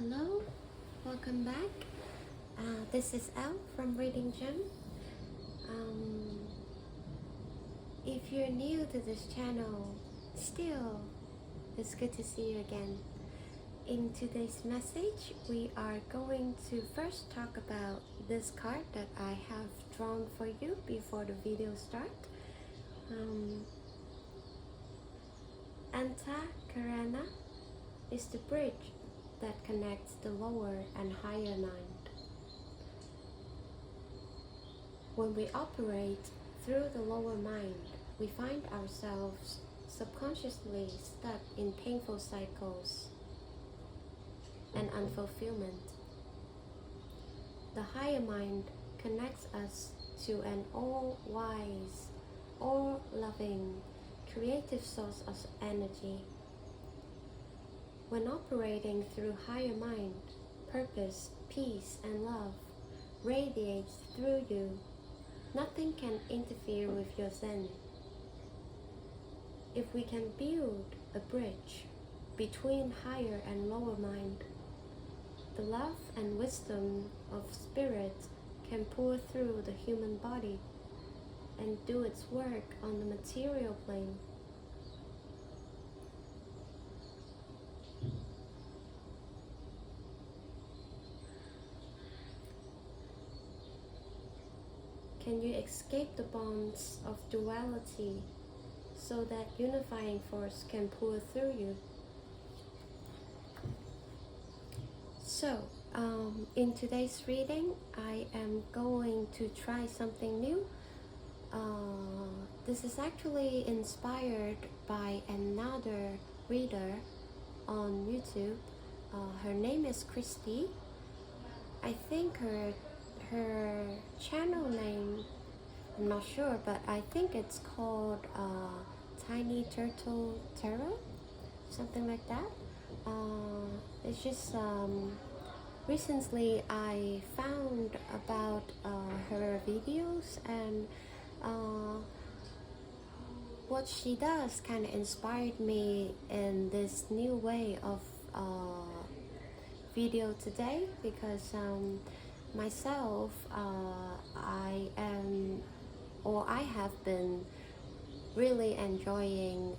Hello, welcome back. This is Elle from Reading Gem. Um, if you're new to this channel, still, it's good to see you again. In today's message, we are going to first talk about this card that I have drawn for you before the video starts. Antakarana is the bridge that connects the lower and higher mind. When we operate through the lower mind, we find ourselves subconsciously stuck in painful cycles and unfulfillment. The higher mind connects us to an all-wise, all-loving, creative source of energy. When operating through higher mind, purpose, peace, and love radiates through you. Nothing can interfere with your Zen. If we can build a bridge between higher and lower mind, the love and wisdom of spirit can pour through the human body and do its work on the material plane. Can you escape the bonds of duality so that unifying force can pour through you? So, in today's reading, I am going to try something new. This is actually inspired by another reader on YouTube. Her name is Christy. I think her channel name, I'm not sure, but I think it's called Tiny Turtle Tarot, something like that. It's just recently I found about her videos, and what she does kind of inspired me in this new way of video today, because myself, I have been really enjoying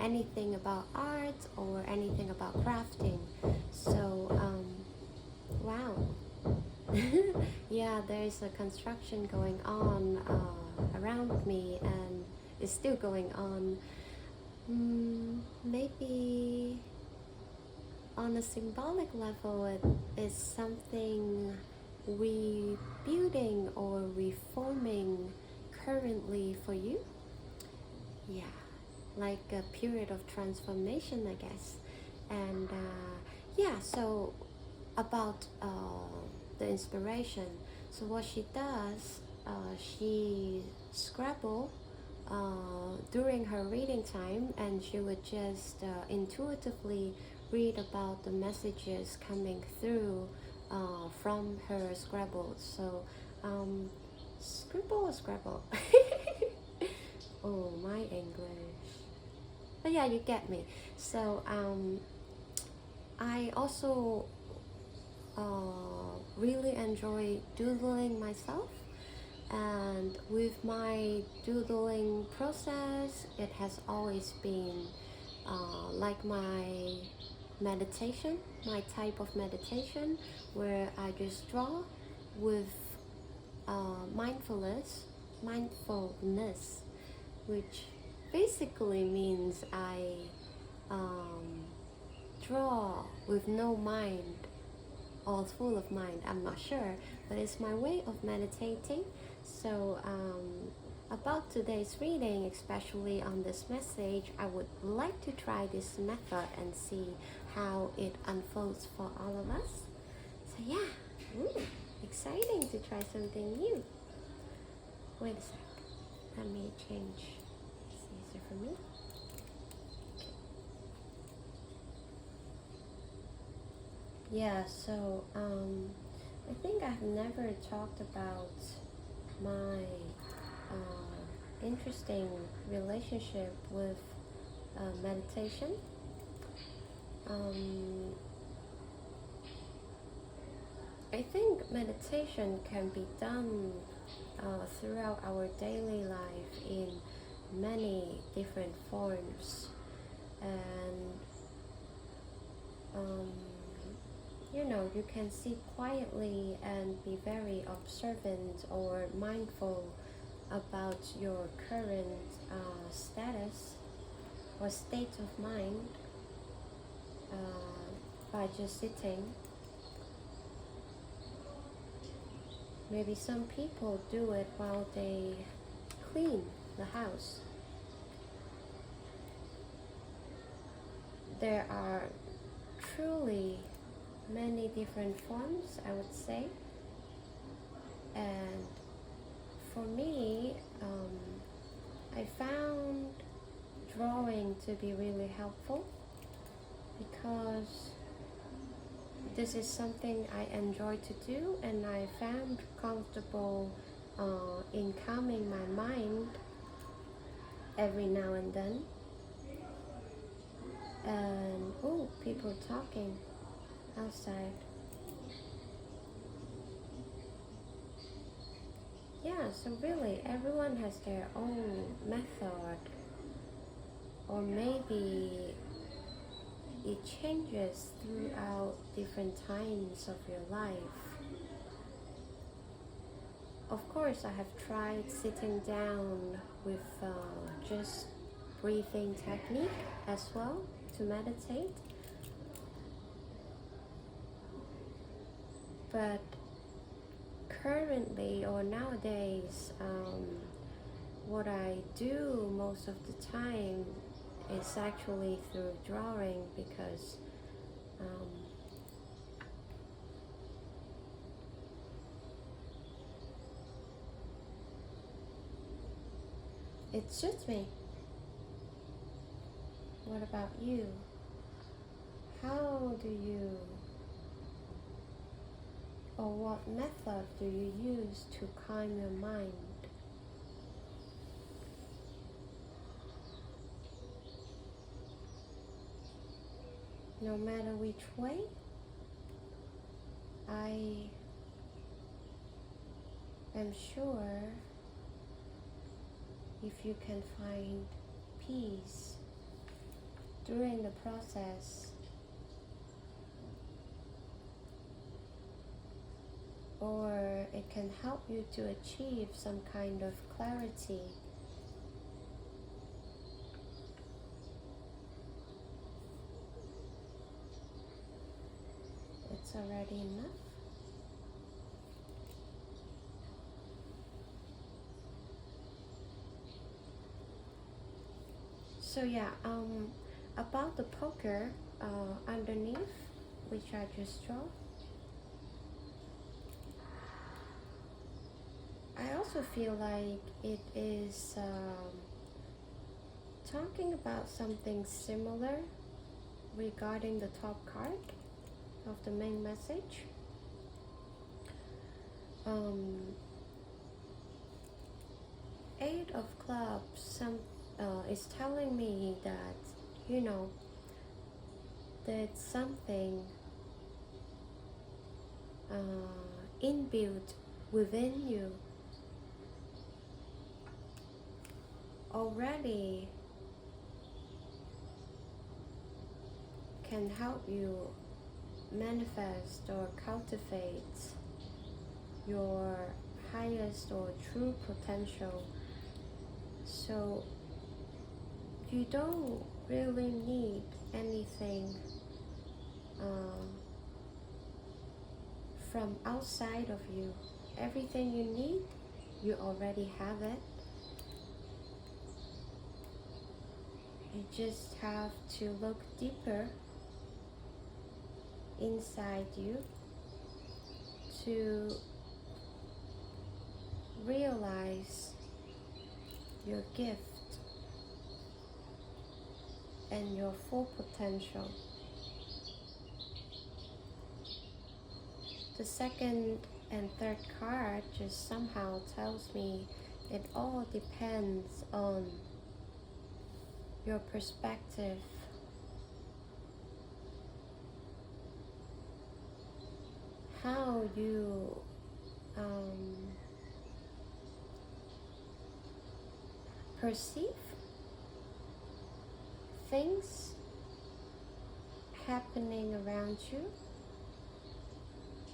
anything about art or anything about crafting. So, wow. Yeah, there's a construction going on around me, and it's still going on. Maybe on a symbolic level, it is something rebuilding or reforming currently for you. Yeah, like a period of transformation, I guess. And yeah, so about the inspiration. So what she does, she scrabble during her reading time, and she would just intuitively read about the messages coming through from her scrabbles. So scribble or scrabble? Oh, my English. But yeah, you get me. So I also really enjoy doodling myself, and with my doodling process, it has always been like my meditation, my type of meditation, where I just draw with mindfulness, which basically means I draw with no mind or full of mind. I'm not sure, but it's my way of meditating. So about today's reading, especially on this message, I would like to try this method and see how it unfolds for all of us. So yeah, exciting to try something new. Wait a sec, let me change. It's easier for me. Yeah, so I think I've never talked about my interesting relationship with meditation. I think meditation can be done throughout our daily life in many different forms, and um, you can sit quietly and be very observant or mindful about your current status or state of mind by just sitting. Maybe some people do it while they clean the house. There are truly many different forms, I would say. And for me, I found drawing to be really helpful because this is something I enjoy to do, and I found comfortable in calming my mind every now and then. And oh, people talking outside. Yeah, so really everyone has their own method, or maybe it changes throughout different times of your life. Of course, I have tried sitting down with just breathing technique as well to meditate. But currently or nowadays, what I do most of the time is actually through drawing, because it suits me. What about you? How do you, or what method do you use to calm your mind? No matter which way, I am sure if you can find peace during the process, or it can help you to achieve some kind of clarity, it's already enough. So yeah, about the poker underneath, which I just draw, I also feel like it is talking about something similar regarding the top card of the main message. Eight of Clubs is telling me that, there's something inbuilt within you already can help you manifest or cultivate your highest or true potential. So you don't really need anything from outside of you. Everything you need, you already have it. You just have to look deeper inside you to realize your gift and your full potential. The second and third card just somehow tells me it all depends on your perspective. how you perceive things happening around you,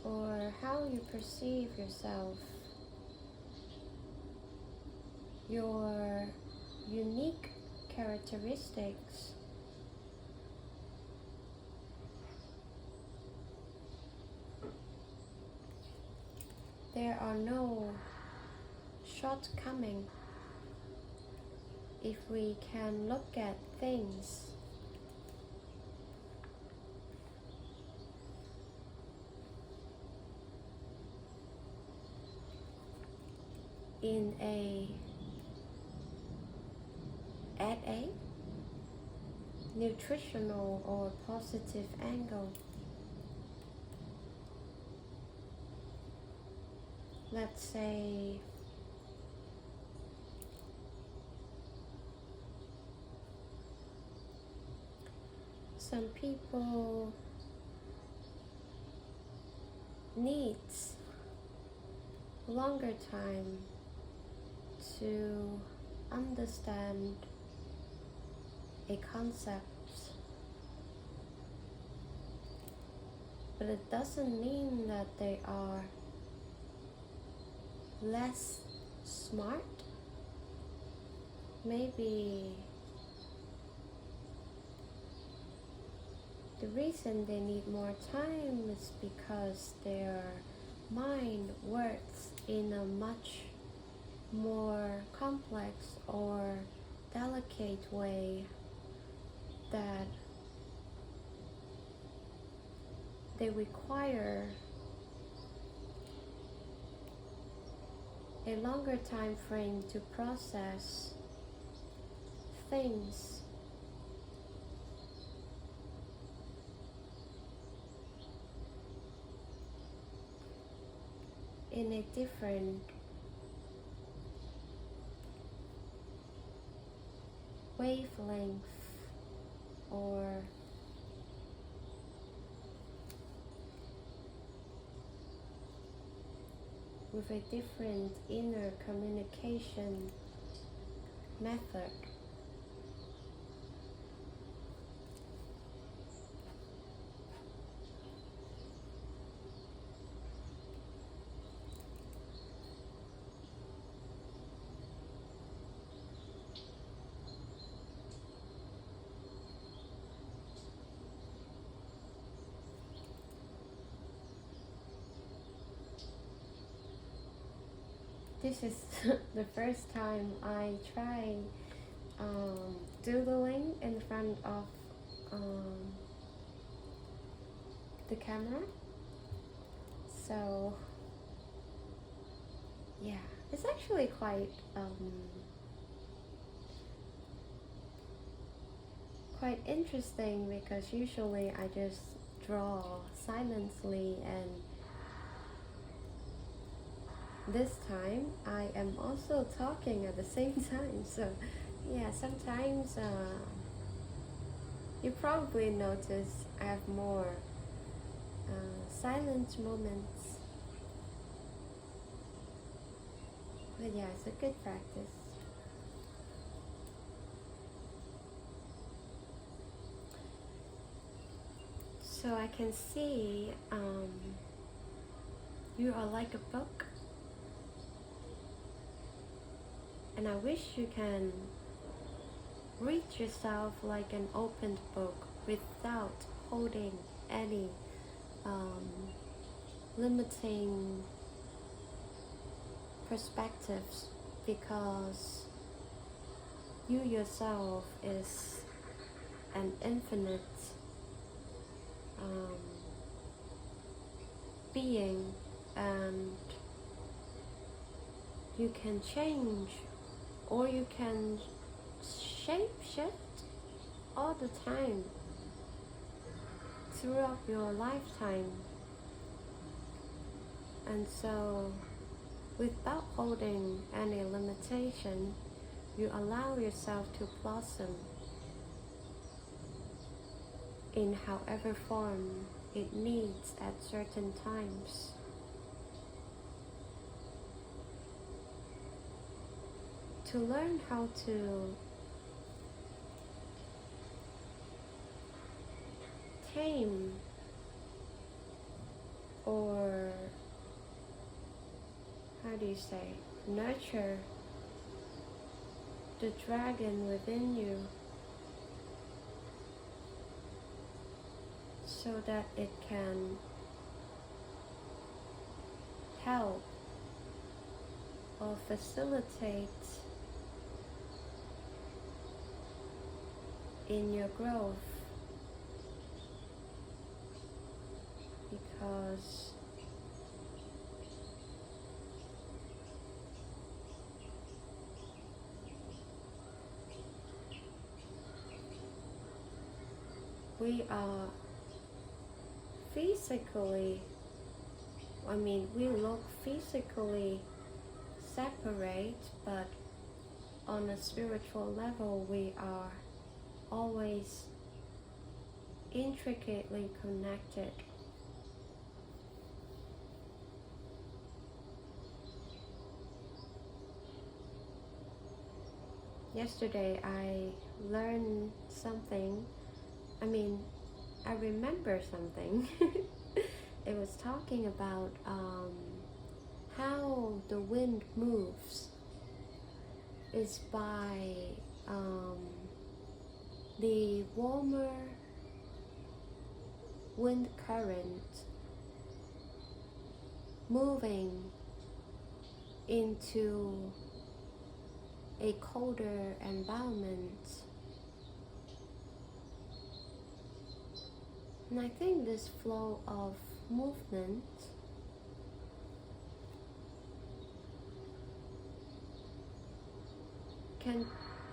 or how you perceive yourself, your unique characteristics. There are no shortcomings if we can look at things in at a nutritional or positive angle. Let's say some people needs longer time to understand a concept, but it doesn't mean that they are less smart. Maybe the reason they need more time is because their mind works in a much more complex or delicate way, that they require a longer time frame to process things. In a different wavelength, or with a different inner communication method. This is the first time I try doodling in front of the camera. So yeah, it's actually quite interesting, because usually I just draw silently, and this time I am also talking at the same time. So yeah, sometimes you probably notice I have more silent moments, but yeah, it's a good practice. So I can see you are like a book, and I wish you can read yourself like an opened book without holding any limiting perspectives, because you yourself is an infinite being, and you can change, or you can shape shift all the time throughout your lifetime. And so, without holding any limitation, you allow yourself to blossom in however form it needs at certain times. To learn how to tame or how do you say, nurture the dragon within you so that it can help or facilitate in your growth, because we are physically, we look physically separate, but on a spiritual level we are always intricately connected. Yesterday I learned something, I remember something. It was talking about how the wind moves is by the warmer wind current moving into a colder environment. And I think this flow of movement can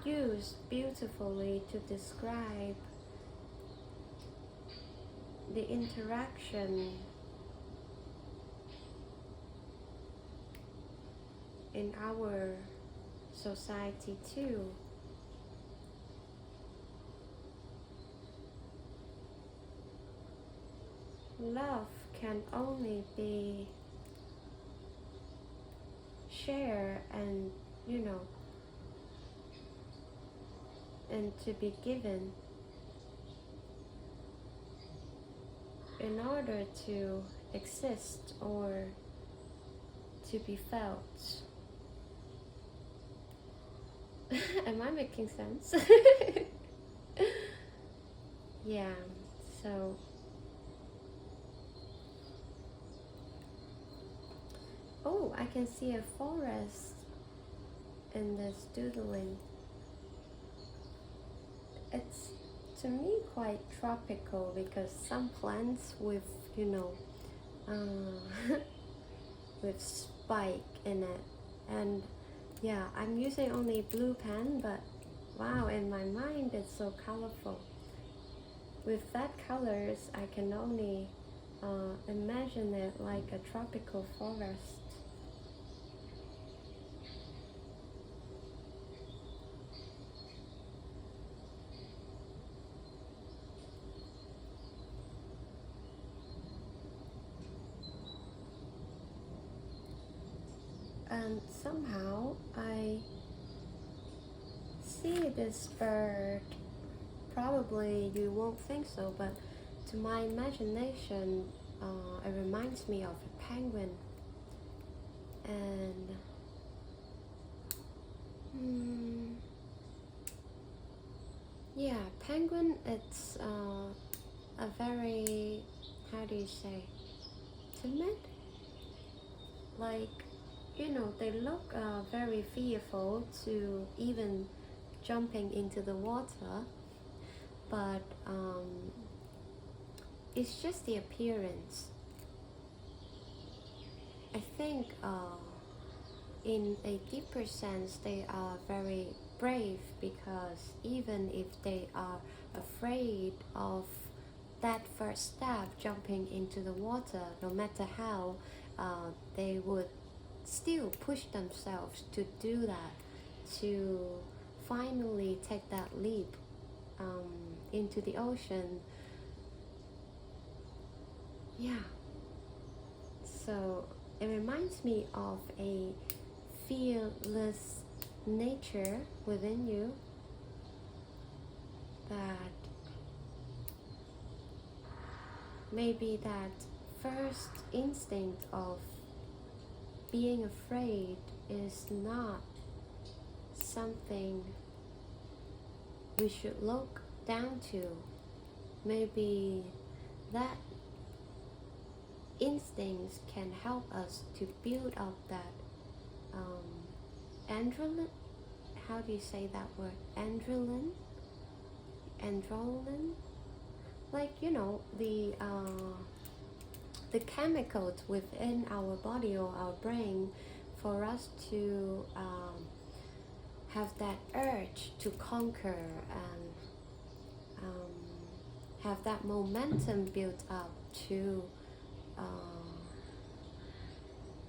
use beautifully to describe the interaction in our society too. Love can only be shared and and to be given in order to exist or to be felt. Am I making sense? Yeah, so oh, I can see a forest in this doodling. It's to me quite tropical because some plants with with spike in it, and yeah, I'm using only blue pen, but wow, in my mind it's so colorful. With that colors, I can only imagine it like a tropical forest. And somehow I see this bird. Probably you won't think so, but to my imagination, it reminds me of a penguin. And yeah, penguin. It's a very, how do you say, timid. Like they look very fearful to even jumping into the water, but it's just the appearance. I think in a deeper sense they are very brave, because even if they are afraid of that first step, jumping into the water, no matter how, they would still push themselves to do that, to finally take that leap into the ocean. yeah, so it reminds me of a fearless nature within you that maybe that first instinct of being afraid is not something we should look down to. Maybe that instincts can help us to build up that adrenaline. How do you say that word? Adrenaline, like the chemicals within our body or our brain, for us to have that urge to conquer and have that momentum built up to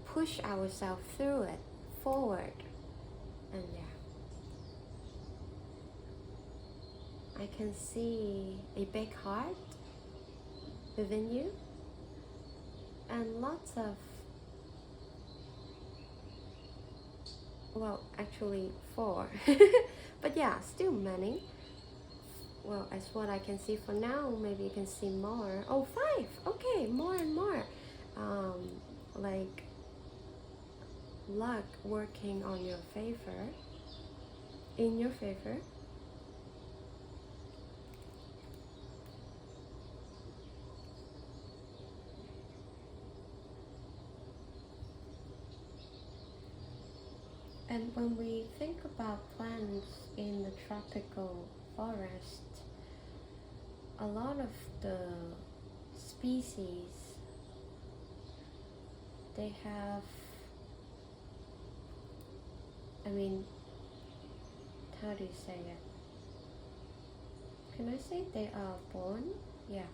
push ourselves through it forward. And yeah, I can see a big heart within you and lots of, well, actually 4 but yeah, still many. Well, as what I can see for now, maybe you can see more. Oh, 5. Okay, more and more. Like luck working on your favor, in your favor. And when we think about plants in the tropical forest, a lot of the species, they have, how do you say it? Can I say they are born? Yeah,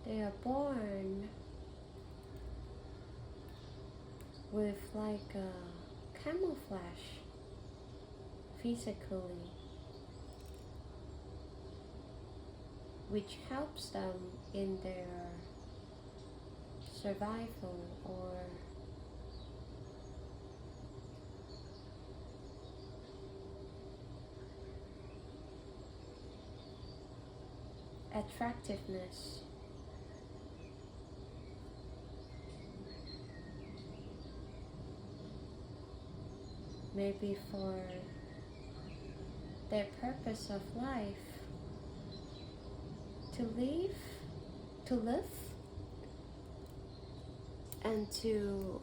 they are born with like a camouflage physically, which helps them in their survival or attractiveness. Maybe for their purpose of life, to live and to,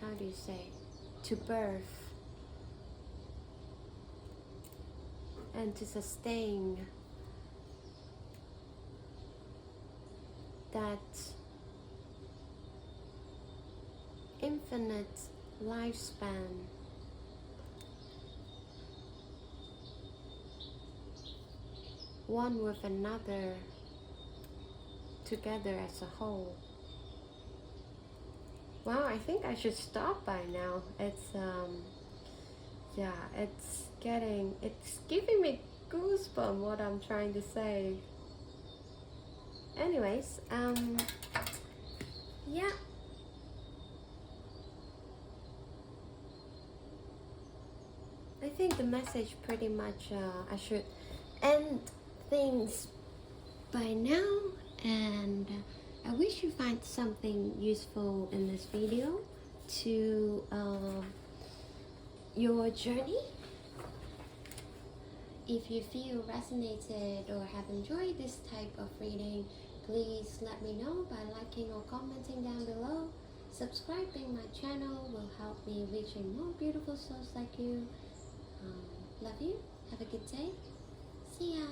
how do you say, to birth and to sustain that infinite lifespan. One with another, together as a whole. Wow, I think I should stop by now. It's yeah, it's giving me goosebumps what I'm trying to say. Anyways, yeah. I think the message pretty much, I should end things by now, and I wish you find something useful in this video to your journey. If you feel resonated or have enjoyed this type of reading, please let me know by liking or commenting down below. Subscribing my channel will help me reaching more beautiful souls like you. Love you. Have a good day. See ya.